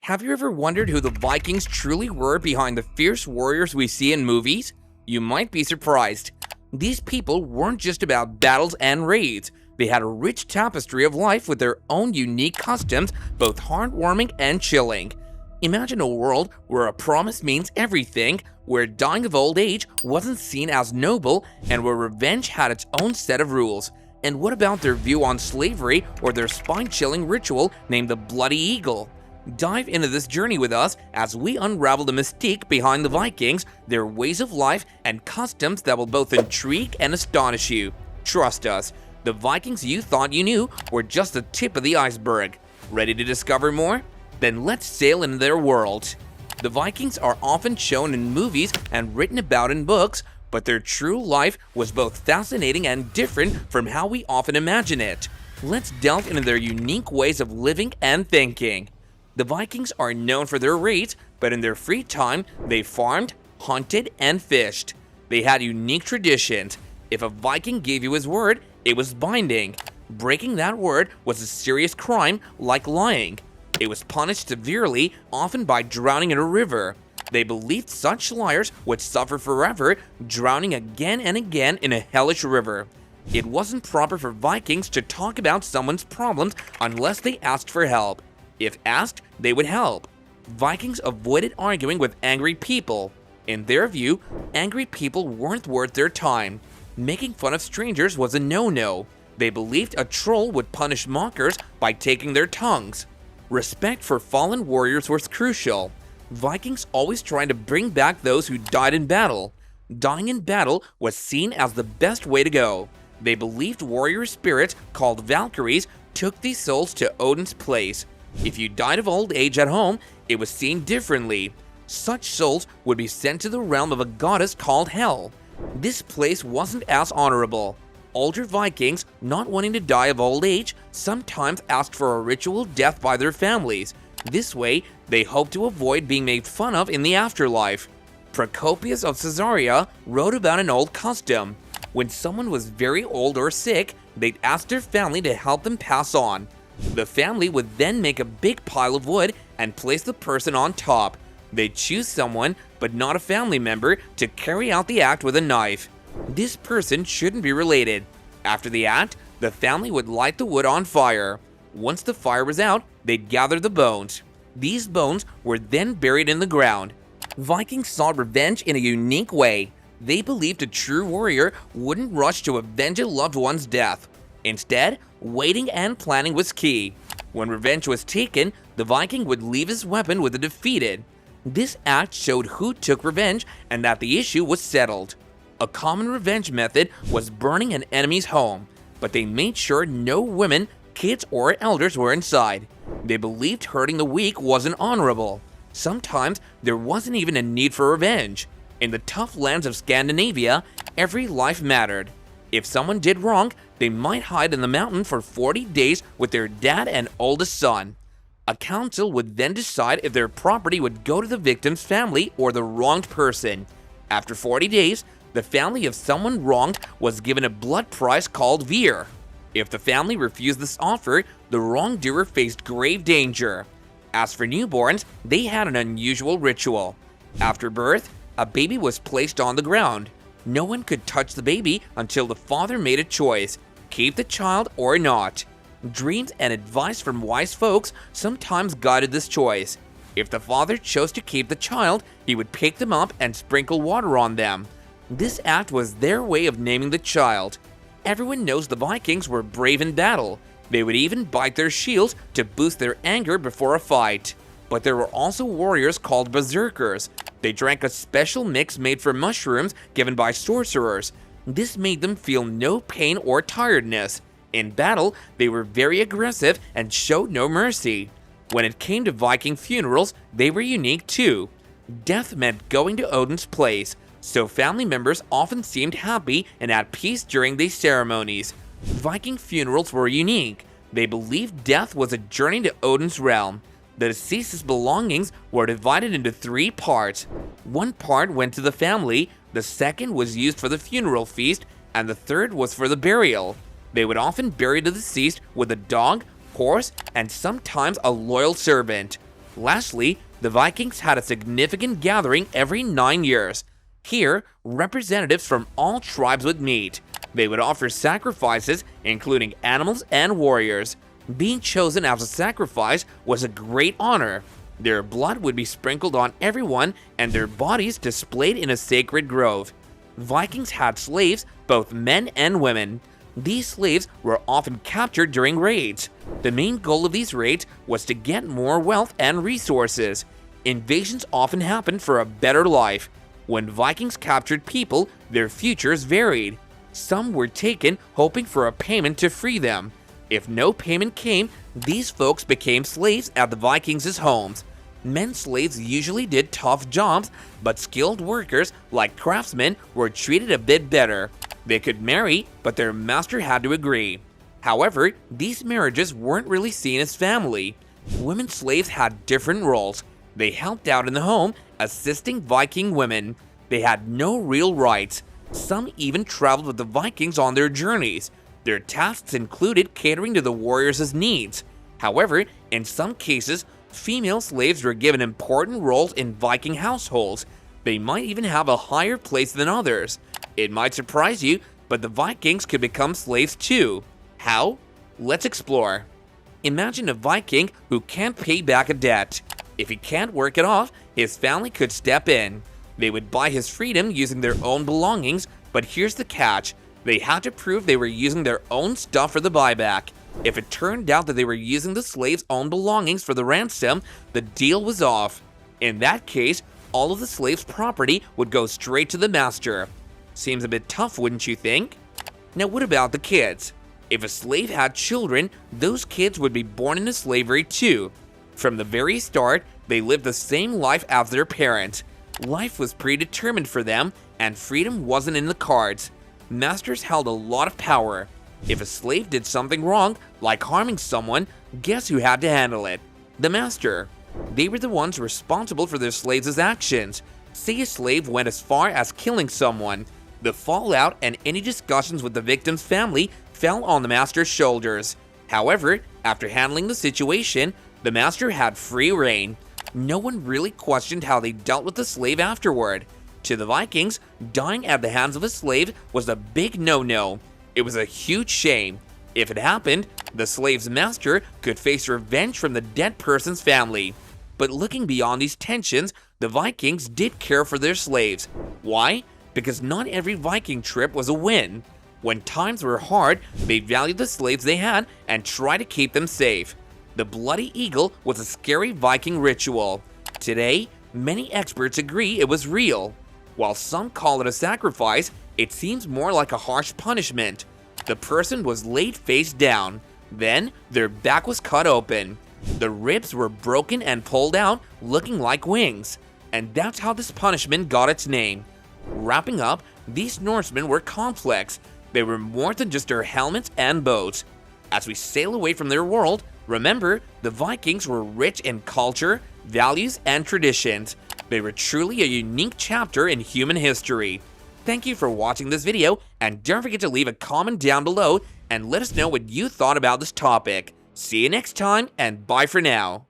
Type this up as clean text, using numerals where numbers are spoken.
Have you ever wondered who the Vikings truly were behind the fierce warriors we see in movies? You might be surprised. These people weren't just about battles and raids. They had a rich tapestry of life with their own unique customs, both heartwarming and chilling. Imagine a world where a promise means everything, where dying of old age wasn't seen as noble, and where revenge had its own set of rules. And what about their view on slavery or their spine-chilling ritual named the Bloody Eagle? Dive into this journey with us as we unravel the mystique behind the Vikings, their ways of life, and customs that will both intrigue and astonish you. Trust us, the Vikings you thought you knew were just the tip of the iceberg. Ready to discover more? Then let's sail into their world. The Vikings are often shown in movies and written about in books, but their true life was both fascinating and different from how we often imagine it. Let's delve into their unique ways of living and thinking. The Vikings are known for their raids, but in their free time, they farmed, hunted, and fished. They had unique traditions. If a Viking gave you his word, it was binding. Breaking that word was a serious crime, like lying. It was punished severely, often by drowning in a river. They believed such liars would suffer forever, drowning again and again in a hellish river. It wasn't proper for Vikings to talk about someone's problems unless they asked for help. If asked, they would help. Vikings avoided arguing with angry people. In their view, angry people weren't worth their time. Making fun of strangers was a no-no. They believed a troll would punish mockers by taking their tongues. Respect for fallen warriors was crucial. Vikings always tried to bring back those who died in battle. Dying in battle was seen as the best way to go. They believed warrior spirits, called Valkyries, took these souls to Odin's place. If you died of old age at home, it was seen differently. Such souls would be sent to the realm of a goddess called Hel. This place wasn't as honorable. Older Vikings, not wanting to die of old age, sometimes asked for a ritual death by their families. This way, they hoped to avoid being made fun of in the afterlife. Procopius of Caesarea wrote about an old custom. When someone was very old or sick, they'd ask their family to help them pass on. The family would then make a big pile of wood and place the person on top. They'd choose someone, but not a family member, to carry out the act with a knife. This person shouldn't be related. After the act, the family would light the wood on fire. Once the fire was out, they'd gather the bones. These bones were then buried in the ground. Vikings sought revenge in a unique way. They believed a true warrior wouldn't rush to avenge a loved one's death. Instead, waiting and planning was key. When revenge was taken, the Viking would leave his weapon with the defeated. This act showed who took revenge and that the issue was settled. A common revenge method was burning an enemy's home, but they made sure no women, kids, or elders were inside. They believed hurting the weak wasn't honorable. Sometimes there wasn't even a need for revenge. In the tough lands of Scandinavia, every life mattered. If someone did wrong, they might hide in the mountain for 40 days with their dad and oldest son. A council would then decide if their property would go to the victim's family or the wronged person. After 40 days, the family of someone wronged was given a blood price called veer. If the family refused this offer, the wrongdoer faced grave danger. As for newborns, they had an unusual ritual. After birth, a baby was placed on the ground. No one could touch the baby until the father made a choice: keep the child or not. Dreams and advice from wise folks sometimes guided this choice. If the father chose to keep the child, he would pick them up and sprinkle water on them. This act was their way of naming the child. Everyone knows the Vikings were brave in battle. They would even bite their shields to boost their anger before a fight. But there were also warriors called berserkers. They drank a special mix made from mushrooms given by sorcerers. This made them feel no pain or tiredness. In battle, they were very aggressive and showed no mercy. When it came to Viking funerals, they were unique too. Death meant going to Odin's place, so family members often seemed happy and at peace during these ceremonies. Viking funerals were unique. They believed death was a journey to Odin's realm. The deceased's belongings were divided into 3 parts. One part went to the family, the second was used for the funeral feast, and the third was for the burial. They would often bury the deceased with a dog, horse, and sometimes a loyal servant. Lastly, the Vikings had a significant gathering every 9 years. Here, representatives from all tribes would meet. They would offer sacrifices, including animals and warriors. Being chosen as a sacrifice was a great honor. Their blood would be sprinkled on everyone and their bodies displayed in a sacred grove. Vikings had slaves, both men and women. These slaves were often captured during raids. The main goal of these raids was to get more wealth and resources. Invasions often happened for a better life. When Vikings captured people, their futures varied. Some were taken hoping for a payment to free them. If no payment came, these folks became slaves at the Vikings' homes. Men slaves usually did tough jobs, but skilled workers like craftsmen were treated a bit better. They could marry, but their master had to agree. However, these marriages weren't really seen as family. Women slaves had different roles. They helped out in the home, assisting Viking women. They had no real rights. Some even traveled with the Vikings on their journeys. Their tasks included catering to the warriors' needs. However, in some cases, female slaves were given important roles in Viking households. They might even have a higher place than others. It might surprise you, but the Vikings could become slaves too. How? Let's explore. Imagine a Viking who can't pay back a debt. If he can't work it off, his family could step in. They would buy his freedom using their own belongings, but here's the catch. They had to prove they were using their own stuff for the buyback. If it turned out that they were using the slave's own belongings for the ransom, the deal was off. In that case, all of the slave's property would go straight to the master. Seems a bit tough, wouldn't you think? Now what about the kids? If a slave had children, those kids would be born into slavery too. From the very start, they lived the same life as their parents. Life was predetermined for them, and freedom wasn't in the cards. Masters held a lot of power. If a slave did something wrong, like harming someone, guess who had to handle it? The master. They were the ones responsible for their slaves' actions. Say a slave went as far as killing someone. The fallout and any discussions with the victim's family fell on the master's shoulders. However, after handling the situation, the master had free reign. No one really questioned how they dealt with the slave afterward. To the Vikings, dying at the hands of a slave was a big no-no. It was a huge shame. If it happened, the slave's master could face revenge from the dead person's family. But looking beyond these tensions, the Vikings did care for their slaves. Why? Because not every Viking trip was a win. When times were hard, they valued the slaves they had and tried to keep them safe. The bloody eagle was a scary Viking ritual. Today, many experts agree it was real. While some call it a sacrifice, it seems more like a harsh punishment. The person was laid face down. Then, their back was cut open. The ribs were broken and pulled out, looking like wings. And that's how this punishment got its name. Wrapping up, these Norsemen were complex. They were more than just their helmets and bows. As we sail away from their world, remember, the Vikings were rich in culture, values, and traditions. They were truly a unique chapter in human history. Thank you for watching this video, and don't forget to leave a comment down below and let us know what you thought about this topic. See you next time, and bye for now.